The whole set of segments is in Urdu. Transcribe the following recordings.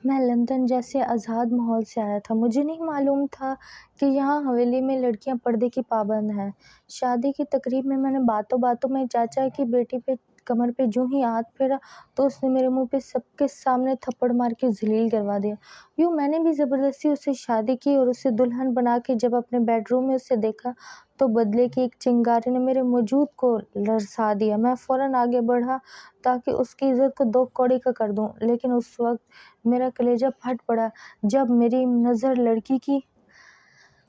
میں لندن جیسے آزاد ماحول سے آیا تھا، مجھے نہیں معلوم تھا کہ یہاں حویلی میں لڑکیاں پردے کی پابند ہیں۔ شادی کی تقریب میں نے باتوں باتوں میں چاچا کی بیٹی پہ کمر پہ جوں ہی ہاتھ پھیرا تو اس نے میرے منہ پہ سب کے سامنے تھپڑ مار کے ذلیل کروا دیا۔ یوں میں نے بھی زبردستی اس سے شادی کی اور اسے دلہن بنا کے جب اپنے بیڈ روم میں اسے دیکھا تو بدلے کی ایک چنگاری نے میرے وجود کو لرزا دیا۔ میں فوراً آگے بڑھا تاکہ اس کی عزت کو دو کوڑی کا کر دوں، لیکن اس وقت میرا کلیجہ پھٹ پڑا جب میری نظر لڑکی کی۔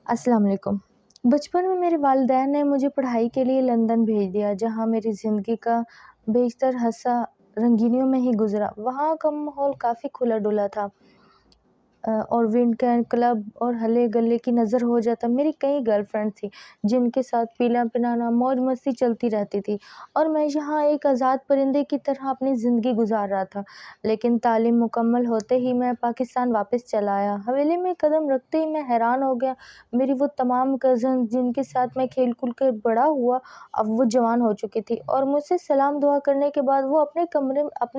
السلام علیکم۔ بچپن میں میرے والدین نے مجھے پڑھائی کے لیے لندن بھیج دیا، جہاں میری زندگی کا بیشتر حصہ رنگینیوں میں ہی گزرا۔ وہاں کا ماحول کافی کھلا ڈلا تھا اور ویکینڈ کلب اور ہلے گلے کی نظر ہو جاتا۔ میری کئی گرل فرینڈ تھیں جن کے ساتھ پینا پنانا موج مستی چلتی رہتی تھی، اور میں یہاں ایک آزاد پرندے کی طرح اپنی زندگی گزار رہا تھا۔ لیکن تعلیم مکمل ہوتے ہی میں پاکستان واپس چلا آیا۔ حویلی میں قدم رکھتے ہی میں حیران ہو گیا۔ میری وہ تمام کزنز جن کے ساتھ میں کھیل کود کر بڑا ہوا اب وہ جوان ہو چکی تھی، اور مجھ سے سلام دعا کرنے کے بعد وہ اپنے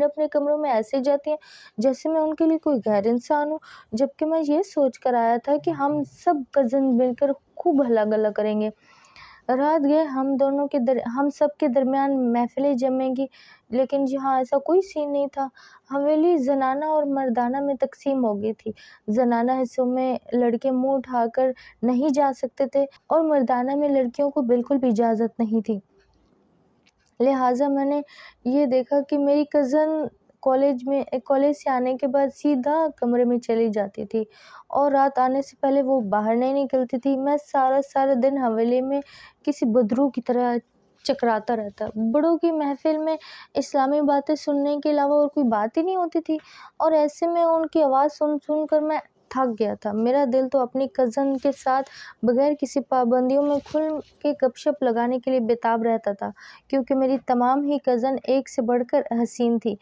اپنے کمروں میں ایسے جاتی ہیں جیسے میں ان کے لیے کوئی غیر انسان ہوں، جبکہ میں یہ سوچ کر آیا تھا کہ ہم سب کزن مل کر خوب ہلا گلا کریں گے۔ رات گئے ہم سب کے درمیان محفلیں جمیں گی، لیکن یہاں ایسا کوئی سین نہیں تھا۔ حویلی زنانہ اور مردانہ میں تقسیم ہو گئی تھی۔ زنانہ حصوں میں لڑکے منہ اٹھا کر نہیں جا سکتے تھے اور مردانہ میں لڑکیوں کو بالکل بھی اجازت نہیں تھی۔ لہٰذا میں نے یہ دیکھا کہ میری کزن کالج سے آنے کے بعد سیدھا کمرے میں چلی جاتی تھی اور رات آنے سے پہلے وہ باہر نہیں نکلتی تھی۔ میں سارا دن حویلی میں کسی بدرو کی طرح چکراتا رہتا۔ بڑوں کی محفل میں اسلامی باتیں سننے کے علاوہ اور کوئی بات ہی نہیں ہوتی تھی، اور ایسے میں ان کی آواز سن کر میں تھک گیا تھا۔ میرا دل تو اپنی کزن کے ساتھ بغیر کسی پابندیوں میں کھل کے گپ شپ لگانے کے لیے بےتاب رہتا تھا، کیونکہ میری تمام ہی کزن ایک سے بڑھ کر حسین تھی۔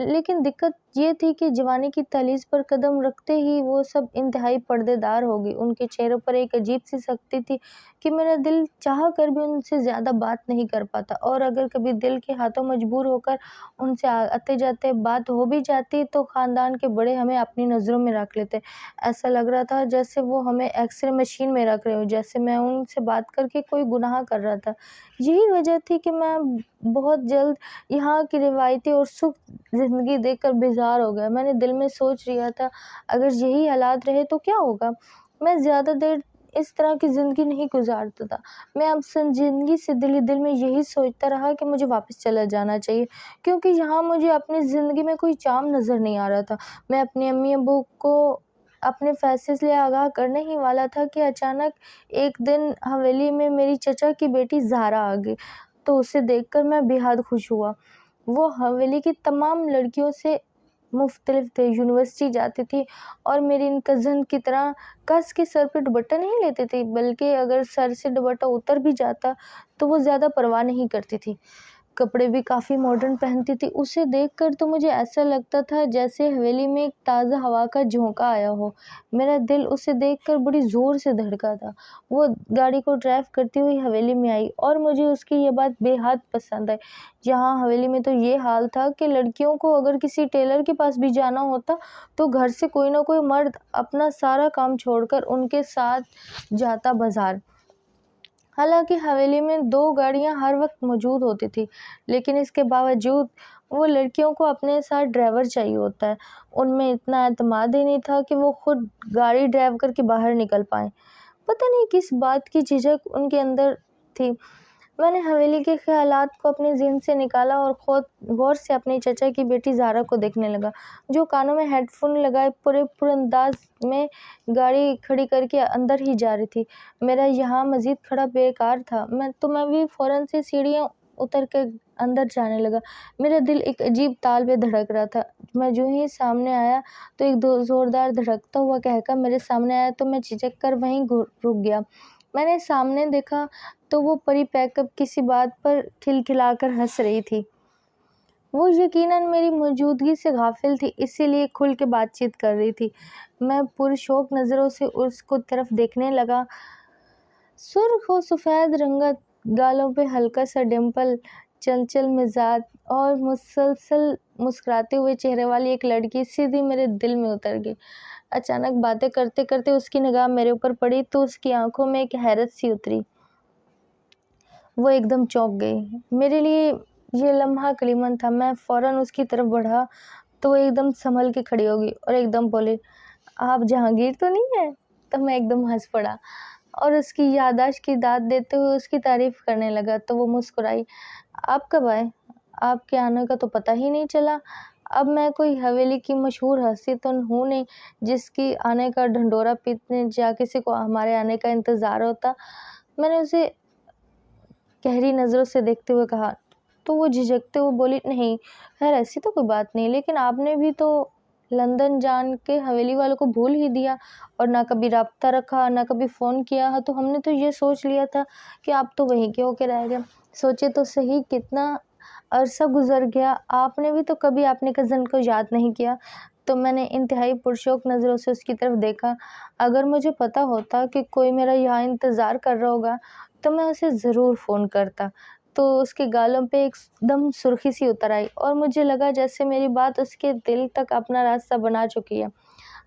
لیکن دقت یہ تھی کہ جوانی کی دہلیز پر قدم رکھتے ہی وہ سب انتہائی پردے دار ہو گئی۔ ان کے چہروں پر ایک عجیب سی سختی تھی کہ میرا دل چاہ کر بھی ان سے زیادہ بات نہیں کر پاتا، اور اگر کبھی دل کے ہاتھوں مجبور ہو کر ان سے آتے جاتے بات ہو بھی جاتی تو خاندان کے بڑے ہمیں اپنی نظروں میں رکھ لیتے۔ ایسا لگ رہا تھا جیسے وہ ہمیں ایکس رے مشین میں رکھ رہے ہوں، جیسے میں ان سے بات کر کے کوئی گناہ کر رہا تھا۔ یہی وجہ تھی کہ میں بہت جلد یہاں کی روایتی اور سخت زندگی دیکھ کر بیزار ہو گیا۔ میں نے دل میں سوچ لیا تھا اگر یہی حالات رہے تو کیا ہوگا۔ میں زیادہ دیر اس طرح کی زندگی نہیں گزارتا تھا۔ میں اب سنجیدگی سے دل میں یہی سوچتا رہا کہ مجھے واپس چلا جانا چاہیے، کیونکہ یہاں مجھے اپنی زندگی میں کوئی چام نظر نہیں آ رہا تھا۔ میں اپنے امی ابو کو اپنے فیصلے سے آگاہ کرنے ہی والا تھا کہ اچانک ایک دن حویلی میں میری چچا کی بیٹی زہرا آ گئی، تو اسے دیکھ کر میں بے حد خوش ہوا۔ وہ حویلی کی تمام لڑکیوں سے مختلف تھے، یونیورسٹی جاتی تھی اور میری ان کزن کی طرح کس کے سر پہ دوپٹہ نہیں لیتی تھی، بلکہ اگر سر سے دوپٹہ اتر بھی جاتا تو وہ زیادہ پرواہ نہیں کرتی تھی۔ کپڑے بھی کافی ماڈرن پہنتی تھی۔ اسے دیکھ کر تو مجھے ایسا لگتا تھا جیسے حویلی میں ایک تازہ ہوا کا جھونکا آیا ہو۔ میرا دل اسے دیکھ کر بڑی زور سے دھڑکا تھا۔ وہ گاڑی کو ڈرائیو کرتی ہوئی حویلی میں آئی اور مجھے اس کی یہ بات بے حد پسند آئی۔ یہاں حویلی میں تو یہ حال تھا کہ لڑکیوں کو اگر کسی ٹیلر کے پاس بھی جانا ہوتا تو گھر سے کوئی نہ کوئی مرد اپنا سارا کام چھوڑ کر ان کے ساتھ جاتا بازار۔ حالانکہ حویلی میں 2 گاڑیاں ہر وقت موجود ہوتی تھی، لیکن اس کے باوجود وہ لڑکیوں کو اپنے ساتھ ڈرائیور چاہیے ہوتا ہے۔ ان میں اتنا اعتماد ہی نہیں تھا کہ وہ خود گاڑی ڈرائیو کر کے باہر نکل پائیں۔ پتہ نہیں کس بات کی جھجک ان کے اندر تھی۔ میں نے حویلی کے خیالات کو اپنے ذہن سے نکالا اور غور سے اپنی چچا کی بیٹی زہرا کو دیکھنے لگا، جو کانوں میں ہیڈ فون لگائے پر انداز میں گاڑی کھڑی کر کے اندر ہی جا رہی تھی۔ میرا یہاں مزید کھڑا بیکار تھا، میں بھی فوراً سے سیڑھیاں اتر کر اندر جانے لگا۔ میرا دل ایک عجیب تال پہ دھڑک رہا تھا۔ میں جو ہی سامنے آیا تو ایک زوردار دھڑکتا ہوا کہکا میرے سامنے آیا تو میں جھجک کر وہیں رک گیا۔ میں نے سامنے دیکھا تو وہ پری پیک اپ کسی بات پر کھلکھلا کر ہنس رہی تھی۔ وہ یقیناً میری موجودگی سے غافل تھی، اسی لیے کھل کے بات چیت کر رہی تھی۔ میں پرشوق نظروں سے اس کو طرف دیکھنے لگا۔ سرخ و سفید رنگت، گالوں پہ ہلکا سا ڈمپل، چنچل مزاج اور مسلسل مسکراتے ہوئے چہرے والی ایک لڑکی سیدھی میرے دل میں اتر گئی۔ اچانک باتیں کرتے کرتے اس کی نگاہ میرے اوپر پڑی تو اس کی آنکھوں میں ایک حیرت سی اتری۔ وہ ایک دم چونک گئی۔ میرے لیے یہ لمحہ کلیمن تھا۔ میں فوراً اس کی طرف بڑھا تو وہ ایک دم سنبھل کے کھڑی ہو گئی اور ایک دم بولی، آپ جہانگیر تو نہیں ہیں؟ تو میں ایک دم ہنس پڑا اور اس کی یادداشت کی داد دیتے ہوئے اس کی تعریف کرنے لگا تو وہ مسکرائی۔ آپ کب آئے؟ آپ کے آنے کا تو پتہ ہی نہیں چلا۔ اب میں کوئی حویلی کی مشہور ہستی تو ہوں نہیں جس کی آنے کا ڈھنڈورا پیٹنے یا کسی کو ہمارے آنے کا انتظار ہوتا۔ میں نے اسے گہری نظروں سے دیکھتے ہوئے کہا تو وہ جھجکتے ہوئے بولی، نہیں خیر ایسی تو کوئی بات نہیں، لیکن آپ نے بھی تو لندن جان کے حویلی والوں کو بھول ہی دیا اور نہ کبھی رابطہ رکھا نہ کبھی فون کیا، تو ہم نے تو یہ سوچ لیا تھا کہ آپ تو وہیں کے ہو کے رہ گئے۔ سوچے تو صحیح کتنا عرصہ گزر گیا، آپ نے بھی تو کبھی اپنے کزن کو یاد نہیں کیا۔ تو میں نے انتہائی پرشوق نظروں سے اس کی طرف دیکھا۔ اگر مجھے پتہ ہوتا کہ کوئی میرا یہاں انتظار کر رہا ہوگا تو میں اسے ضرور فون کرتا۔ تو اس کے گالوں پہ ایک دم سرخی سی اتر آئی اور مجھے لگا جیسے میری بات اس کے دل تک اپنا راستہ بنا چکی ہے۔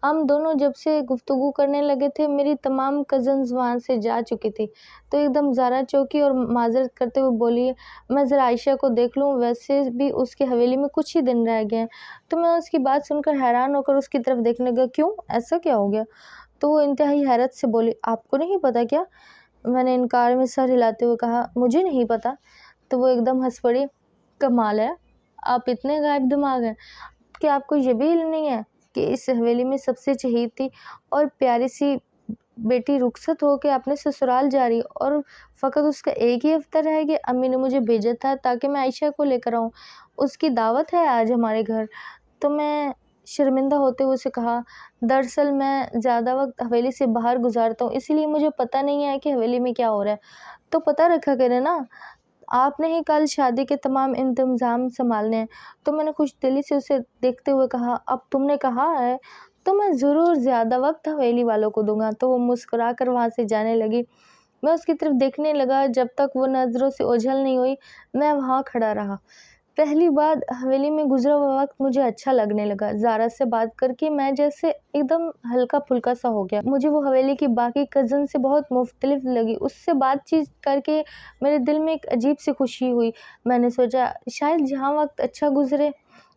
ہم دونوں جب سے گفتگو کرنے لگے تھے میری تمام کزنز وہاں سے جا چکی تھی، تو ایک دم زارا چوکی اور معذرت کرتے ہوئے بولی، میں ذرا عائشہ کو دیکھ لوں، ویسے بھی اس کے حویلی میں کچھ ہی دن رہ گئے ہیں۔ تو میں اس کی بات سن کر حیران ہو کر اس کی طرف دیکھنے لگا، کیوں ایسا کیا ہو گیا؟ تو وہ انتہائی حیرت سے بولی، آپ کو نہیں پتہ کیا؟ میں نے انکار میں سر ہلاتے ہوئے کہا، مجھے نہیں پتہ۔ تو وہ ایک دم ہنس پڑی، کمال ہے، آپ اتنے غائب دماغ ہیں کہ آپ کو یہ بھی علم نہیں ہے کہ اس حویلی میں سب سے چہیتی اور پیاری سی بیٹی رخصت ہو کے اپنے سسرال جا رہی اور فقط اس کا ایک ہی ہفتہ رہ گیا۔ امی نے مجھے بھیجا تھا تاکہ میں عائشہ کو لے کر آؤں، اس کی دعوت ہے آج ہمارے گھر۔ تو میں شرمندہ ہوتے ہوئے اسے کہا، دراصل میں زیادہ وقت حویلی سے باہر گزارتا ہوں، اسی لیے مجھے پتہ نہیں ہے کہ حویلی میں کیا ہو رہا ہے۔ تو پتہ رکھا کرے نا، آپ نے ہی کل شادی کے تمام انتظام سنبھالنے ہیں۔ تو میں نے خوش دلی سے اسے دیکھتے ہوئے کہا، اب تم نے کہا ہے تو میں ضرور زیادہ وقت حویلی والوں کو دوں گا۔ تو وہ مسکرا کر وہاں سے جانے لگی۔ میں اس کی طرف دیکھنے لگا، جب تک وہ نظروں سے اوجھل نہیں ہوئی میں وہاں کھڑا رہا۔ پہلی بار حویلی میں گزرا ہوا وقت مجھے اچھا لگنے لگا۔ زارا سے بات کر کے میں جیسے ایک دم ہلکا پھلکا سا ہو گیا۔ مجھے وہ حویلی کی باقی کزن سے بہت مختلف لگی۔ اس سے بات چیت کر کے میرے دل میں ایک عجیب سی خوشی ہوئی۔ میں نے سوچا شاید جہاں وقت اچھا گزرے،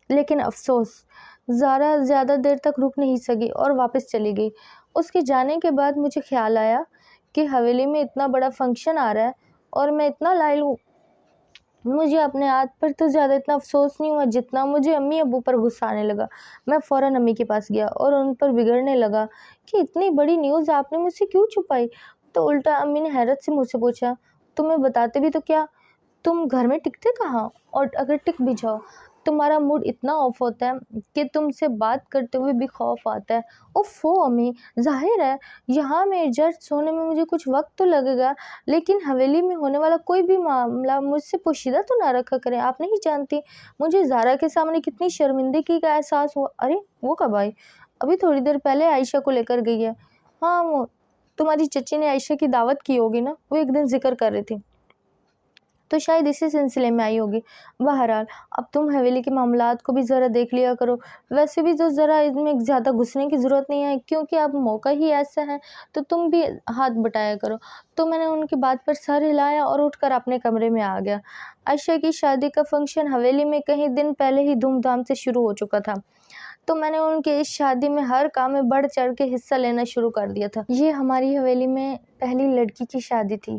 لیکن افسوس زارا زیادہ دیر تک رک نہیں سکی اور واپس چلی گئی۔ اس کے جانے کے بعد مجھے خیال آیا کہ حویلی میں اتنا بڑا فنکشن آ رہا ہے اور میں اتنا لائل ہوں، مجھے اپنے آپ پر تو زیادہ اتنا افسوس نہیں ہوا جتنا مجھے امی ابو پر غصہ آنے لگا۔ میں فوراً امی کے پاس گیا اور ان پر بگڑنے لگا کہ اتنی بڑی نیوز آپ نے مجھ سے کیوں چھپائی؟ تو الٹا امی نے حیرت سے مجھ سے پوچھا، تمہیں بتاتے بھی تو کیا، تم گھر میں ٹکتے کہاں، اور اگر ٹک بھی جاؤ تمہارا موڈ اتنا آف ہوتا ہے کہ تم سے بات کرتے ہوئے بھی خوف آتا ہے۔ اوفو امی، ظاہر ہے یہاں میں ایڈجسٹ ہونے میں مجھے کچھ وقت تو لگے گا، لیکن حویلی میں ہونے والا کوئی بھی معاملہ مجھ سے پوشیدہ تو نہ رکھا کریں، آپ نہیں جانتی مجھے زارا کے سامنے کتنی شرمندگی کا احساس ہوا۔ ارے وہ کب آئی؟ ابھی تھوڑی دیر پہلے عائشہ کو لے کر گئی ہے۔ ہاں وہ تمہاری چچی نے عائشہ کی دعوت کی ہوگی نا، وہ ایک دن ذکر کر رہی تھی، تو شاید اسی سلسلے میں آئی ہوگی۔ بہرحال اب تم حویلی کے معاملات کو بھی ذرا دیکھ لیا کرو، ویسے بھی تو ذرا اس میں زیادہ گھسنے کی ضرورت نہیں ہے کیونکہ اب موقع ہی ایسا ہے، تو تم بھی ہاتھ بٹایا کرو۔ تو میں نے ان کی بات پر سر ہلایا اور اٹھ کر اپنے کمرے میں آ گیا۔ عائشہ کی شادی کا فنکشن حویلی میں کئی دن پہلے ہی دھوم دھام سے شروع ہو چکا تھا، تو میں نے ان کے اس شادی میں ہر کام میں بڑھ چڑھ کے حصہ لینا شروع کر دیا تھا۔ یہ ہماری حویلی میں پہلی لڑکی کی شادی تھی۔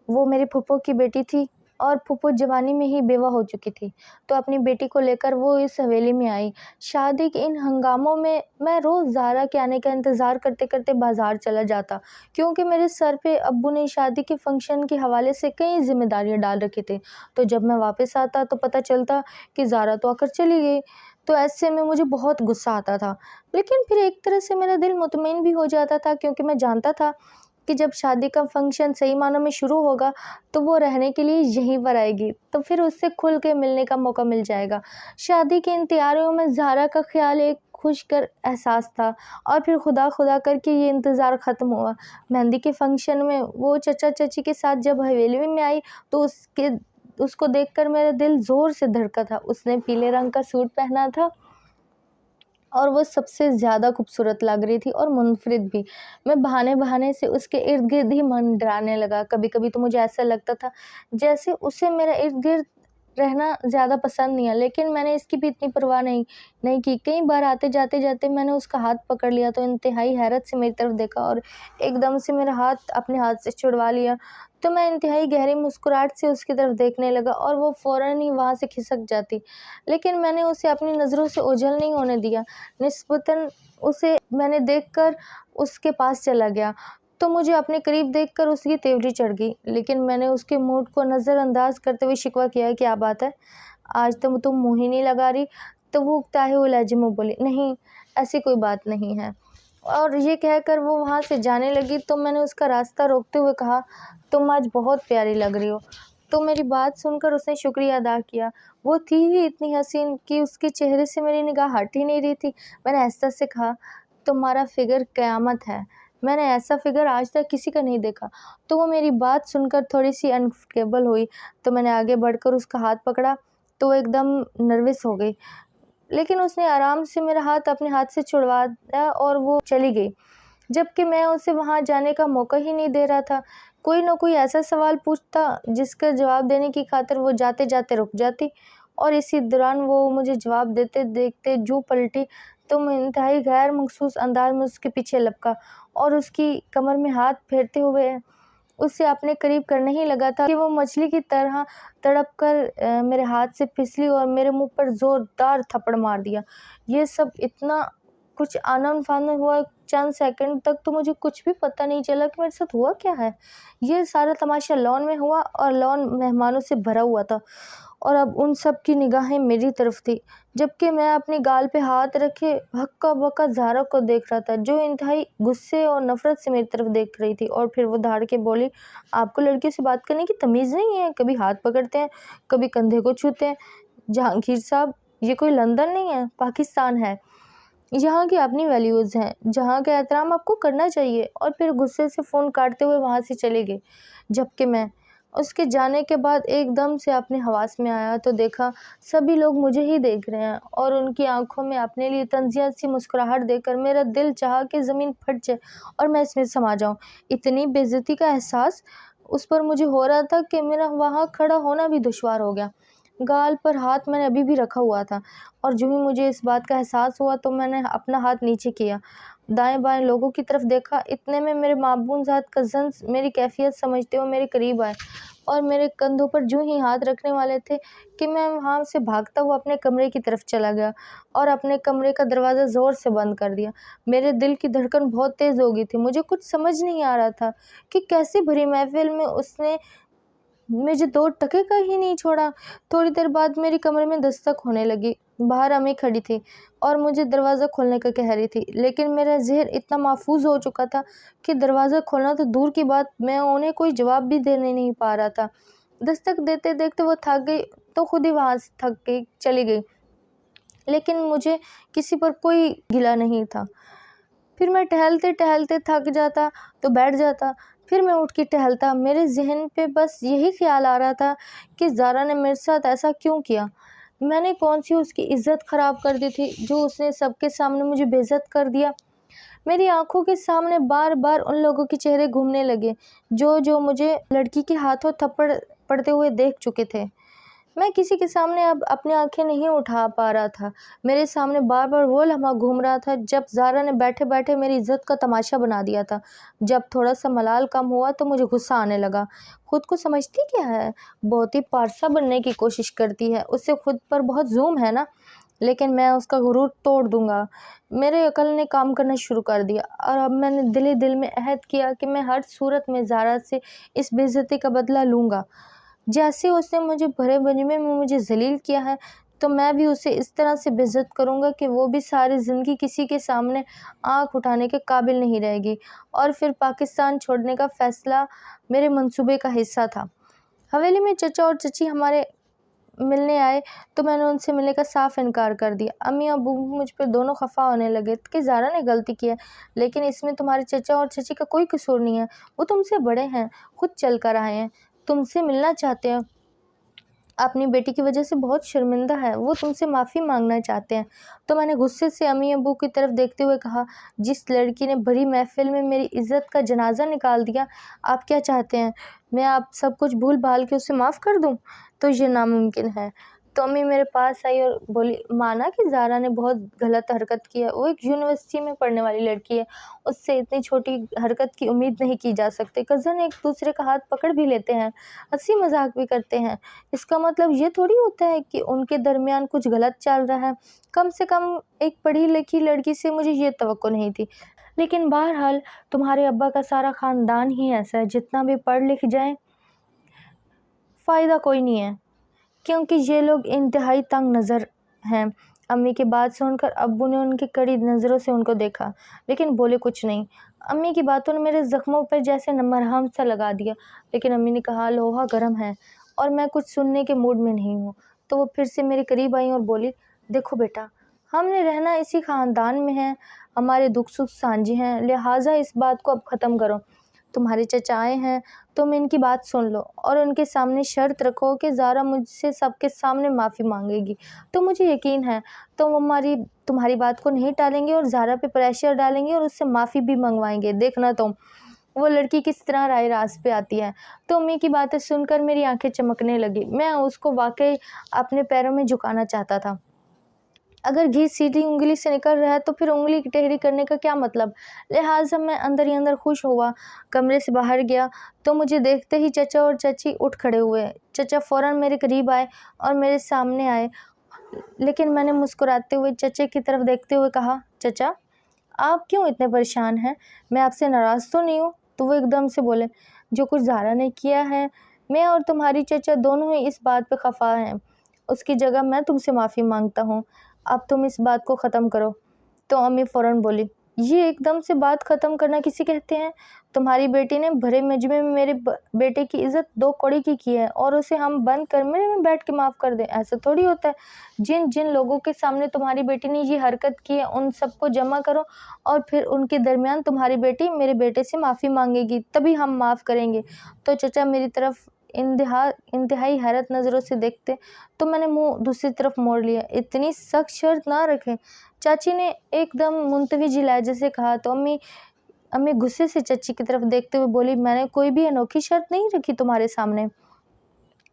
وہ میری پھپھو کی بیٹی تھی اور پھپھو جوانی میں ہی بیوہ ہو چکی تھی، تو اپنی بیٹی کو لے کر وہ اس حویلی میں آئی۔ شادی کے ان ہنگاموں میں میں روز زارا کے آنے کا انتظار کرتے کرتے بازار چلا جاتا، کیونکہ میرے سر پہ ابو نے شادی کے فنکشن کے حوالے سے کئی ذمہ داریاں ڈال رکھی تھی۔ تو جب میں واپس آتا تو پتہ چلتا کہ زارا تو آ کر چلی گئی، تو ایسے میں مجھے بہت غصہ آتا تھا، لیکن پھر ایک طرح سے میرا دل مطمئن بھی ہو جاتا تھا کیونکہ میں جانتا تھا کہ جب شادی کا فنکشن صحیح معنوں میں شروع ہوگا تو وہ رہنے کے لیے یہیں پر آئے گی، تو پھر اس سے کھل کے ملنے کا موقع مل جائے گا۔ شادی کے ان تیاریوں میں زارا کا خیال ایک خوش کر احساس تھا، اور پھر خدا خدا کر کے یہ انتظار ختم ہوا۔ مہندی کے فنکشن میں وہ چچا چچی کے ساتھ جب حویلی میں آئی تو اس کے اس کو دیکھ کر میرا دل زور سے دھڑکا تھا۔ اس نے پیلے رنگ کا سوٹ پہنا تھا اور وہ سب سے زیادہ خوبصورت لگ رہی تھی اور منفرد بھی۔ میں بہانے بہانے سے اس کے ارد گرد ہی منڈرانے لگا۔ کبھی کبھی تو مجھے ایسا لگتا تھا جیسے اسے میرا ارد گرد رہنا زیادہ پسند نہیں ہے، لیکن میں نے اس کی بھی اتنی پرواہ نہیں کی۔ کئی بار آتے جاتے میں نے اس کا ہاتھ پکڑ لیا تو انتہائی حیرت سے میری طرف دیکھا اور ایک دم سے میرا ہاتھ اپنے ہاتھ سے چھڑوا لیا تو میں انتہائی گہری مسکراہٹ سے اس کی طرف دیکھنے لگا اور وہ فوراً ہی وہاں سے کھسک جاتی، لیکن میں نے اسے اپنی نظروں سے اوجھل نہیں ہونے دیا۔ نسبتاً اسے میں نے دیکھ کر اس کے پاس چلا گیا تو مجھے اپنے قریب دیکھ کر اس کی تیوری چڑھ گئی، لیکن میں نے اس کے موڈ کو نظر انداز کرتے ہوئے شکوہ کیا، کیا بات ہے، آج تو تم منہ ہی نہیں لگا رہی؟ تو وہ اکتائے ہوئے لہجے میں بولی، نہیں ایسی کوئی بات نہیں ہے، اور یہ کہہ کر وہ وہاں سے جانے لگی تو میں نے اس کا راستہ روکتے ہوئے کہا، تم آج بہت پیاری لگ رہی ہو۔ تو میری بات سن کر اس نے شکریہ ادا کیا۔ وہ تھی ہی اتنی حسین کہ اس کے چہرے سے میری نگاہ ہٹ ہی نہیں رہی تھی۔ میں نے ایسا سے کہا، تمہارا فگر قیامت ہے، میں نے ایسا فگر آج تک کسی کا نہیں دیکھا۔ تو وہ میری بات سن کر تھوڑی سی انکمفرٹیبل ہوئی تو میں نے آگے بڑھ کر اس کا ہاتھ پکڑا تو وہ ایک دم نروس ہو گئی، لیکن اس نے آرام سے میرا ہاتھ اپنے ہاتھ سے چھڑوایا اور وہ چلی گئی، جبکہ میں اسے وہاں جانے کا موقع ہی نہیں دے رہا تھا۔ کوئی نہ کوئی ایسا سوال پوچھتا جس کا جواب دینے کی خاطر وہ جاتے جاتے رک جاتی، اور اسی دوران وہ مجھے جواب دیتے دیکھتے جو پلٹی تو میں انتہائی غیر مخصوص انداز میں اس کے پیچھے لپکا اور اس کی کمر میں ہاتھ پھیرتے ہوئے اسے اپنے قریب کرنے ہی لگا تھا کہ وہ مچھلی کی طرح تڑپ کر میرے ہاتھ سے پھسلی اور میرے منہ پر زوردار تھپڑ مار دیا۔ یہ سب اتنا کچھ آنن فانن ہوا، چند سیکنڈ تک تو مجھے کچھ بھی پتہ نہیں چلا کہ میرے ساتھ ہوا کیا ہے۔ یہ سارا تماشا لان میں ہوا اور لان مہمانوں سے بھرا ہوا تھا، اور اب ان سب کی نگاہیں میری طرف تھی، جبکہ میں اپنی گال پہ ہاتھ رکھے ہکا بکا زہرا کو دیکھ رہا تھا جو انتہائی غصے اور نفرت سے میری طرف دیکھ رہی تھی۔ اور پھر وہ دھاڑ کے بولی، آپ کو لڑکیوں سے بات کرنے کی تمیز نہیں ہے؟ کبھی ہاتھ پکڑتے ہیں، کبھی کندھے کو چھوتے ہیں۔ جہانگیر صاحب، یہ کوئی لندن نہیں ہے، پاکستان ہے، یہاں کی اپنی ویلیوز ہیں، جہاں کا احترام آپ کو کرنا چاہیے۔ اور پھر غصے سے فون کاٹتے ہوئے وہاں سے چلے گئے، جبکہ میں اس کے جانے کے بعد ایک دم سے اپنے حواس میں آیا تو دیکھا سبھی لوگ مجھے ہی دیکھ رہے ہیں، اور ان کی آنکھوں میں اپنے لیے تنزیہ سی مسکراہٹ دیکھ کر میرا دل چاہا کہ زمین پھٹ جائے اور میں اس میں سما جاؤں۔ اتنی بے عزتی کا احساس اس پر مجھے ہو رہا تھا کہ میرا وہاں کھڑا ہونا بھی دشوار ہو گیا۔ گال پر ہاتھ میں نے ابھی بھی رکھا ہوا تھا، اور جو ہی مجھے اس بات کا احساس ہوا تو میں نے اپنا ہاتھ نیچے کیا، دائیں بائیں لوگوں کی طرف دیکھا۔ اتنے میں میرے معبود ذات کزنز میری کیفیت سمجھتے ہوئے میرے قریب آئے اور میرے کندھوں پر جو ہی ہاتھ رکھنے والے تھے کہ میں وہاں سے بھاگتا ہوا اپنے کمرے کی طرف چلا گیا اور اپنے کمرے کا دروازہ زور سے بند کر دیا۔ میرے دل کی دھڑکن بہت تیز ہو گئی تھی۔ مجھے کچھ سمجھ نہیں آ رہا تھا کہ کیسی بھری محفل میں اس نے مجھے 2 ٹکے کا ہی نہیں چھوڑا۔ تھوڑی دیر بعد میری کمرے میں دستک ہونے لگی۔ باہر امی کھڑی تھی اور مجھے دروازہ کھولنے کا کہہ رہی تھی، لیکن میرا ذہن اتنا محفوظ ہو چکا تھا کہ دروازہ کھولنا تو دور کی بات، میں انہیں کوئی جواب بھی دینے نہیں پا رہا تھا۔ دستک دیتے دیکھتے وہ تھک گئی تو خود ہی وہاں سے تھک گئی چلی گئی، لیکن مجھے کسی پر کوئی گلہ نہیں تھا۔ پھر میں ٹہلتے ٹہلتے تھک جاتا تو بیٹھ جاتا، پھر میں اٹھ کے ٹہلتا۔ میرے ذہن پہ بس یہی خیال آ رہا تھا کہ زارا نے میرے ساتھ ایسا کیوں کیا؟ میں نے کون سی اس کی عزت خراب کر دی تھی جو اس نے سب کے سامنے مجھے بے عزت کر دیا؟ میری آنکھوں کے سامنے بار بار ان لوگوں کے چہرے گھومنے لگے جو مجھے لڑکی کے ہاتھوں تھپڑ پڑتے ہوئے دیکھ چکے تھے۔ میں کسی کے سامنے اب اپنی آنکھیں نہیں اٹھا پا رہا تھا۔ میرے سامنے بار بار وہ لمحہ گھوم رہا تھا جب زارا نے بیٹھے بیٹھے میری عزت کا تماشا بنا دیا تھا۔ جب تھوڑا سا ملال کم ہوا تو مجھے غصہ آنے لگا۔ خود کو سمجھتی کیا ہے؟ بہت ہی پارسا بننے کی کوشش کرتی ہے، اسے خود پر بہت زوم ہے نا، لیکن میں اس کا غرور توڑ دوں گا۔ میرے عقل نے کام کرنا شروع کر دیا، اور اب میں نے دل میں عہد کیا کہ میں ہر صورت میں زارا سے اس بے عزتی کا بدلہ لوں گا۔ جیسے اس نے مجھے بھرے مجمع میں مجھے ذلیل کیا ہے تو میں بھی اسے اس طرح سے بے عزت کروں گا کہ وہ بھی ساری زندگی کسی کے سامنے آنکھ اٹھانے کے قابل نہیں رہے گی۔ اور پھر پاکستان چھوڑنے کا فیصلہ میرے منصوبے کا حصہ تھا۔ حویلی میں چچا اور چچی ہمارے ملنے آئے تو میں نے ان سے ملنے کا صاف انکار کر دیا۔ امی ابو مجھ پہ دونوں خفا ہونے لگے کہ زارا نے غلطی کی ہے، لیکن اس میں تمہارے چچا اور چچی کا کوئی قصور نہیں ہے، وہ تم سے بڑے ہیں، خود چل کر آئے ہیں، تم سے ملنا چاہتے ہیں، اپنی بیٹی کی وجہ سے بہت شرمندہ ہے، وہ تم سے معافی مانگنا چاہتے ہیں۔ تو میں نے غصے سے امی ابو کی طرف دیکھتے ہوئے کہا، جس لڑکی نے بڑی محفل میں میری عزت کا جنازہ نکال دیا، آپ کیا چاہتے ہیں میں آپ سب کچھ بھول بھال کے اسے معاف کر دوں؟ تو یہ ناممکن ہے۔ تو امی میرے پاس آئی اور بولی، مانا کہ زارا نے بہت غلط حرکت کی ہے، وہ ایک یونیورسٹی میں پڑھنے والی لڑکی ہے، اس سے اتنی چھوٹی حرکت کی امید نہیں کی جا سکتی۔ کزن ایک دوسرے کا ہاتھ پکڑ بھی لیتے ہیں، ہنسی مذاق بھی کرتے ہیں، اس کا مطلب یہ تھوڑی ہوتا ہے کہ ان کے درمیان کچھ غلط چل رہا ہے۔ کم سے کم ایک پڑھی لکھی لڑکی سے مجھے یہ توقع نہیں تھی۔ لیکن بہرحال تمہارے ابا کا سارا خاندان ہی ایسا ہے، جتنا بھی پڑھ لکھ جائیں فائدہ کوئی نہیں ہے، کیونکہ یہ لوگ انتہائی تنگ نظر ہیں۔ امی کی بات سن کر ابو نے ان کی کڑی نظروں سے ان کو دیکھا، لیکن بولے کچھ نہیں۔ امی کی باتوں نے میرے زخموں پر جیسے مرہم سا لگا دیا، لیکن امی نے کہا، لوہا گرم ہے اور میں کچھ سننے کے موڈ میں نہیں ہوں۔ تو وہ پھر سے میرے قریب آئیں اور بولی، دیکھو بیٹا، ہم نے رہنا اسی خاندان میں ہے، ہمارے دکھ سکھ سانجھے ہیں، لہٰذا اس بات کو اب ختم کرو۔ تمہارے چچا آئے ہیں، تم ان کی بات سن لو اور ان کے سامنے شرط رکھو کہ زارا مجھ سے سب کے سامنے معافی مانگے گی، تو مجھے یقین ہے تمہاری بات کو نہیں ٹالیں گے اور زارا پہ پریشر ڈالیں گے اور اس سے معافی بھی منگوائیں گے۔ دیکھنا تم وہ لڑکی کس طرح رائے راست پہ آتی ہے۔ تو امی کی باتیں سن کر میری آنکھیں چمکنے لگی، میں اس کو واقعی اپنے پیروں میں جھکانا چاہتا تھا۔ اگر گھی سیدھی انگلی سے نکل رہا ہے تو پھر انگلی ٹیڑھی کرنے کا کیا مطلب؟ لہٰذا میں اندر ہی اندر خوش ہوا، کمرے سے باہر گیا تو مجھے دیکھتے ہی چچا اور چچی اٹھ کھڑے ہوئے۔ چچا فوراً میرے قریب آئے اور میرے سامنے آئے، لیکن میں نے مسکراتے ہوئے چچے کی طرف دیکھتے ہوئے کہا، چچا آپ کیوں اتنے پریشان ہیں؟ میں آپ سے ناراض تو نہیں ہوں؟ تو وہ ایک دم سے بولے، جو کچھ زارا نے کیا ہے میں اور تمہاری چچا دونوں ہی اس بات پہ خفا ہیں، اس کی جگہ میں تم سے معافی مانگتا ہوں، اب تم اس بات کو ختم کرو۔ تو امی فوراً بولی، یہ ایک دم سے بات ختم کرنا کسی کہتے ہیں؟ تمہاری بیٹی نے بھرے مجمع میں میرے بیٹے کی عزت 2 کوڑی کی ہے اور اسے ہم بند کمرے میں بیٹھ کے معاف کر دیں؟ ایسا تھوڑی ہوتا ہے۔ جن جن لوگوں کے سامنے تمہاری بیٹی نے یہ حرکت کی ہے ان سب کو جمع کرو اور پھر ان کے درمیان تمہاری بیٹی میرے بیٹے سے معافی مانگے گی، تبھی ہم معاف کریں گے۔ تو چچا میری طرف انتہائی حیرت نظروں سے دیکھتے تو میں نے منہ دوسری طرف موڑ لیا۔ اتنی سخت شرط نہ رکھیں، چاچی نے ایک دم منتوی لہجے سے کہا۔ تو امی غصے سے چچی کی طرف دیکھتے ہوئے بولی، میں نے کوئی بھی انوکھی شرط نہیں رکھی تمہارے سامنے،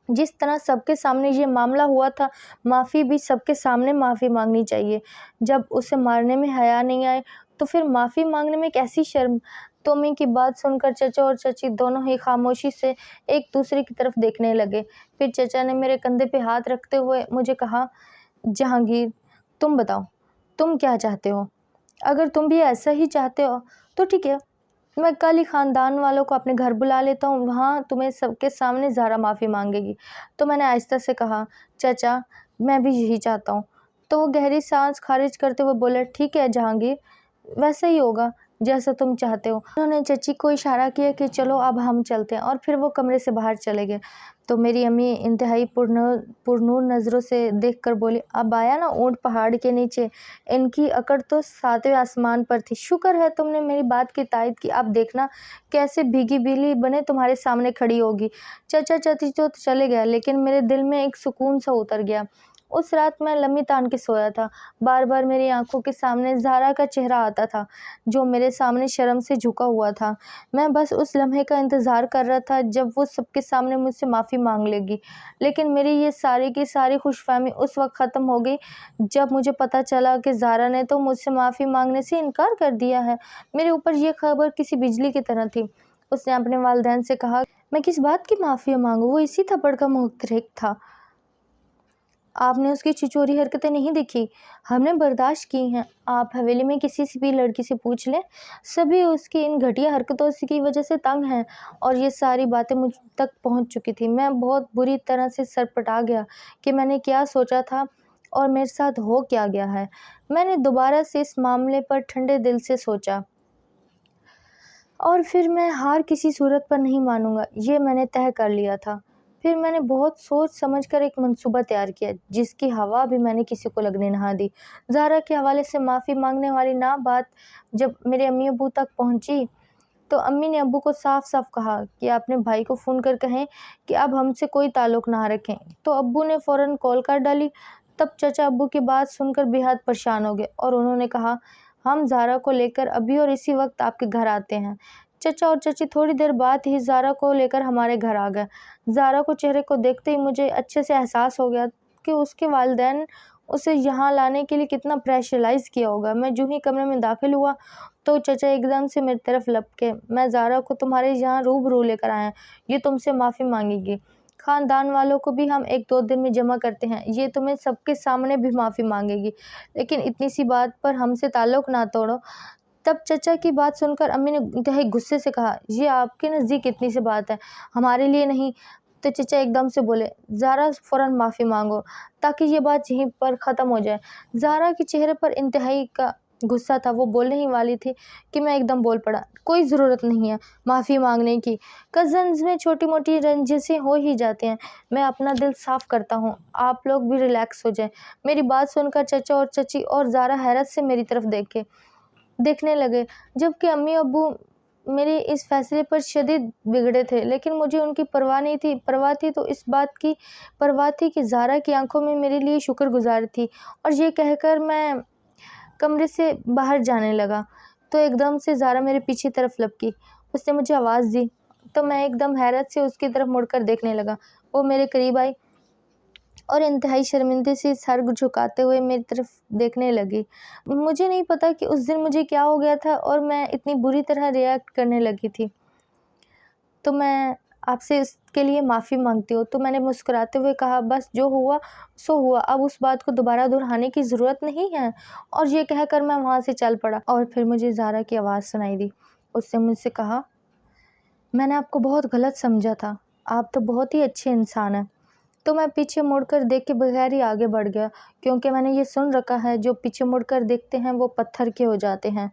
جس طرح سب کے سامنے یہ معاملہ ہوا تھا، معافی بھی سب کے سامنے معافی مانگنی چاہیے۔ جب اسے مارنے میں حیا نہیں آئے تو پھر معافی مانگنے میں کیسی شرم؟ تو امی کی بات سن کر چچا اور چچی دونوں ہی خاموشی سے ایک دوسرے کی طرف دیکھنے لگے۔ پھر چچا نے میرے کندھے پہ ہاتھ رکھتے ہوئے مجھے کہا، جہانگیر تم بتاؤ تم کیا چاہتے ہو؟ اگر تم بھی ایسا ہی چاہتے ہو تو ٹھیک ہے، میں کل ہی خاندان والوں کو اپنے گھر بلا لیتا ہوں، وہاں تمہیں سب کے سامنے زارا معافی مانگے گی۔ تو میں نے آہستہ سے کہا، چچا میں بھی یہی چاہتا ہوں۔ تو وہ گہری سانس خارج کرتے ہوئے بولے، ٹھیک ہے جہانگیر، ویسا ہی ہوگا جیسا تم چاہتے ہو۔ انہوں نے چچی کو اشارہ کیا کہ چلو اب ہم چلتے ہیں، اور پھر وہ کمرے سے باہر چلے گئے۔ تو میری امی انتہائی پرنور نظروں سے دیکھ کر بولی، اب آیا نا اونٹ پہاڑ کے نیچے، ان کی اکڑ تو 7ویں آسمان پر تھی، شکر ہے تم نے میری بات کی تائید کی، اب دیکھنا کیسے بھیگی بجلی بنے تمہارے سامنے کھڑی ہوگی۔ چچا چچی تو چلے گئے، لیکن میرے دل میں ایک سکون سا اتر گیا۔ اس رات میں لمبی تان کے سویا تھا، بار بار میری آنکھوں کے سامنے زارا کا چہرہ آتا تھا جو میرے سامنے شرم سے جھکا ہوا تھا۔ میں بس اس لمحے کا انتظار کر رہا تھا جب وہ سب کے سامنے مجھ سے معافی مانگ لے گی، لیکن میری یہ ساری کی ساری خوش فہمی اس وقت ختم ہو گئی جب مجھے پتہ چلا کہ زارا نے تو مجھ سے معافی مانگنے سے انکار کر دیا ہے۔ میرے اوپر یہ خبر کسی بجلی کی طرح تھی۔ اس نے اپنے والدین سے کہا، میں کس بات کی معافی مانگوں، وہ اسی تھپڑ کا محترک تھا، آپ نے اس کی چچوری حرکتیں نہیں دیکھی، ہم نے برداشت کی ہیں۔ آپ حویلی میں کسی سے بھی لڑکی سے پوچھ لیں، سبھی اس کی ان گھٹیا حرکتوں کی وجہ سے تنگ ہیں، اور یہ ساری باتیں مجھ تک پہنچ چکی تھی۔ میں بہت بری طرح سے سرپٹا گیا کہ میں نے کیا سوچا تھا اور میرے ساتھ ہو کیا گیا ہے۔ میں نے دوبارہ سے اس معاملے پر ٹھنڈے دل سے سوچا اور پھر میں ہار کسی صورت پر نہیں مانوں گا، یہ میں نے طے کر لیا تھا۔ پھر میں نے بہت سوچ سمجھ کر ایک منصوبہ تیار کیا جس کی ہوا بھی میں نے کسی کو لگنے نہ دی۔ زارا کے حوالے سے معافی مانگنے والی بات جب میرے امی ابو تک پہنچی تو امی نے ابو کو صاف صاف کہا کہ اپنے بھائی کو فون کر کہیں کہ اب ہم سے کوئی تعلق نہ رکھیں۔ تو ابو نے فوراً کال کر ڈالی۔ تب چچا ابو کی بات سن کر بے حد پریشان ہو گئے اور انہوں نے کہا ہم زارا کو لے کر ابھی اور اسی وقت آپ کے گھر آتے ہیں۔ چچا اور چچی تھوڑی دیر بعد ہی زارا کو لے کر ہمارے گھر آ گئے۔ زارا کو چہرے کو دیکھتے ہی مجھے اچھے سے احساس ہو گیا کہ اس کے والدین اسے یہاں لانے کے لیے کتنا پریشرائز کیا ہوگا۔ میں جو ہی کمرے میں داخل ہوا تو چچا ایک دم سے میری طرف لپکے، میں زارا کو تمہارے یہاں روبرو لے کر آیا ہوں، یہ تم سے معافی مانگے گی۔ خاندان والوں کو بھی ہم 1-2 دن میں جمع کرتے ہیں، یہ تمہیں سب کے سامنے بھی معافی مانگے گی، لیکن اتنی سی بات پر ہم سے تعلق نہ توڑو۔ تب چچا کی بات سن کر امی نے انتہائی غصے سے کہا یہ آپ کے نزدیک اتنی سی بات ہے، ہمارے لیے نہیں۔ تو چچا ایک دم سے بولے زارا فوراً معافی مانگو تاکہ یہ بات یہیں پر ختم ہو جائے۔ زارا کے چہرے پر انتہائی کا غصہ تھا، وہ بولنے ہی والی تھی کہ میں ایک دم بول پڑا کوئی ضرورت نہیں ہے معافی مانگنے کی، کزنز میں چھوٹی موٹی رنجشیں ہو ہی جاتی ہیں، میں اپنا دل صاف کرتا ہوں، آپ لوگ بھی ریلیکس ہو جائیں۔ میری بات سن کر چچا اور چچی اور زارا حیرت سے میری طرف دیکھنے لگے، جبکہ امی ابو میرے اس فیصلے پر شدید بگڑے تھے، لیکن مجھے ان کی پرواہ نہیں تھی۔ پرواہ تھی تو اس بات کی پرواہ تھی کہ زارا کی آنکھوں میں میرے لیے شکر گزار تھی۔ اور یہ کہہ کر میں کمرے سے باہر جانے لگا تو ایک دم سے زارا میرے پیچھے طرف لپکی، اس نے مجھے آواز دی تو میں ایک دم حیرت سے اس کی طرف مڑ کر دیکھنے لگا۔ وہ میرے قریب آئی اور انتہائی شرمندے سے سر جھکاتے ہوئے میری طرف دیکھنے لگی۔ مجھے نہیں پتا کہ اس دن مجھے کیا ہو گیا تھا اور میں اتنی بری طرح ریئیکٹ کرنے لگی تھی۔ تو میں آپ سے اس کے لیے معافی مانگتی ہوں۔ تو میں نے مسکراتے ہوئے کہا بس جو ہوا سو ہوا، اب اس بات کو دوبارہ دہرانے کی ضرورت نہیں ہے، اور یہ کہہ کر میں وہاں سے چل پڑا۔ اور پھر مجھے زارا کی آواز سنائی دی، اس نے مجھ سے کہا میں نے آپ کو بہت غلط سمجھا تھا، آپ تو بہت ہی اچھے انسان ہیں۔ تو میں پیچھے مڑ کر دیکھ کے بغیر ہی آگے بڑھ گیا، کیونکہ میں نے یہ سن رکھا ہے جو پیچھے مڑ کر دیکھتے ہیں وہ پتھر کے ہو جاتے ہیں۔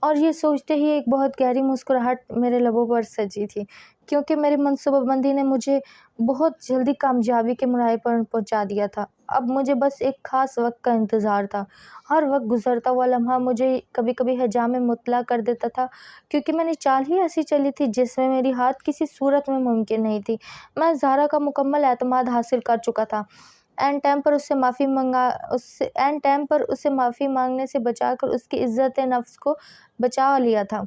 اور یہ سوچتے ہی ایک بہت گہری مسکراہٹ میرے لبوں پر سجی تھی، کیونکہ میری منصوبہ بندی نے مجھے بہت جلدی کامیابی کے مراحل پر پہنچا دیا تھا۔ اب مجھے بس ایک خاص وقت کا انتظار تھا۔ ہر وقت گزرتا ہوا لمحہ مجھے کبھی کبھی حجام میں مطلع کر دیتا تھا، کیونکہ میں نے چال ہی ایسی چلی تھی جس میں میری ہاتھ کسی صورت میں ممکن نہیں تھی۔ میں زارا کا مکمل اعتماد حاصل کر چکا تھا، عین ٹائم پر اسے معافی مانگنے سے بچا کر اس کی عزت نفس کو بچا لیا تھا۔